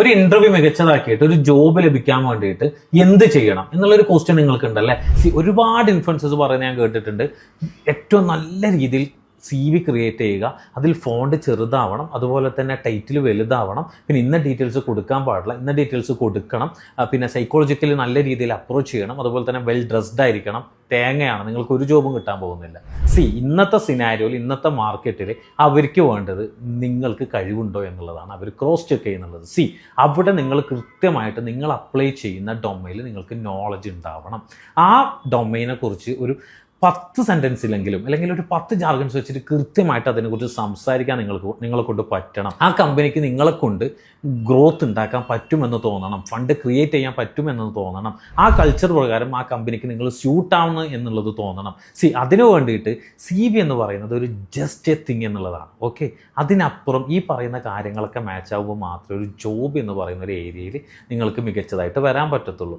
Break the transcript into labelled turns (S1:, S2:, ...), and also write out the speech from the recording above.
S1: ഒരു ഇന്റർവ്യൂ മികച്ചതാക്കിയിട്ട് ഒരു ജോബ് ലഭിക്കാൻ വേണ്ടിയിട്ട് എന്ത് ചെയ്യണം എന്നുള്ളൊരു ക്വസ്റ്റ്യൻ നിങ്ങൾക്ക് ഉണ്ടല്ലേ. ഒരുപാട് ഇൻഫ്ലുവൻസേഴ്സ് പറയുന്നത് ഞാൻ കേട്ടിട്ടുണ്ട്. ഏറ്റവും നല്ല രീതിയിൽ CV ക്രിയേറ്റ് ചെയ്യുക, അതിൽ ഫോണ്ട് ചെറുതാവണം, അതുപോലെ തന്നെ ടൈറ്റിൽ വലുതാവണം, പിന്നെ ഇന്ന ഡീറ്റെയിൽസ് കൊടുക്കാൻ പാടില്ല, ഇന്ന ഡീറ്റെയിൽസ് കൊടുക്കണം, പിന്നെ സൈക്കോളജിക്കലി നല്ല രീതിയിൽ അപ്രോച്ച് ചെയ്യണം, അതുപോലെ തന്നെ വെൽ ഡ്രസ്ഡ് ആയിരിക്കണം. തേങ്ങയാണ്, നിങ്ങൾക്ക് ഒരു ജോബും കിട്ടാൻ പോകുന്നില്ല. ഇന്നത്തെ സിനാരിയോയിൽ ഇന്നത്തെ മാർക്കറ്റിൽ അവർക്ക് വേണ്ടത് നിങ്ങൾക്ക് കഴിവുണ്ടോ എന്നുള്ളതാണ്. അവർ ക്രോസ് ചെക്ക് ചെയ്യുന്നുള്ളത്. അവിടെ നിങ്ങൾ കൃത്യമായിട്ട് നിങ്ങൾ അപ്ലൈ ചെയ്യുന്ന ഡൊമൈനിൽ നിങ്ങൾക്ക് നോളജ് ഉണ്ടാവണം. ആ ഡൊമൈനെ കുറിച്ച് ഒരു 10 സെൻറ്റൻസിലെങ്കിലും അല്ലെങ്കിൽ ഒരു 10 ജാർഗൻസ് വെച്ചിട്ട് കൃത്യമായിട്ട് അതിനെക്കുറിച്ച് സംസാരിക്കാൻ നിങ്ങളെ കൊണ്ട് പറ്റണം. ആ കമ്പനിക്ക് നിങ്ങളെ കൊണ്ട് ഗ്രോത്ത് ഉണ്ടാക്കാൻ പറ്റുമെന്ന് തോന്നണം, ഫണ്ട് ക്രിയേറ്റ് ചെയ്യാൻ പറ്റുമെന്ന് തോന്നണം, ആ കൾച്ചർ പ്രകാരം ആ കമ്പനിക്ക് നിങ്ങൾ സ്യൂട്ടാവുന്നു എന്നുള്ളത് തോന്നണം. അതിനു വേണ്ടിയിട്ട് CV എന്ന് പറയുന്നത് ഒരു ജസ്റ്റ് എ തിങ് എന്നുള്ളതാണ്. ഓക്കെ, അതിനപ്പുറം ഈ പറയുന്ന കാര്യങ്ങളൊക്കെ മാച്ച് ആകുമ്പോൾ മാത്രമേ ഒരു ജോബ് എന്ന് പറയുന്ന ഒരു ഏരിയയിൽ നിങ്ങൾക്ക് മികച്ചതായിട്ട് വരാൻ പറ്റത്തുള്ളൂ.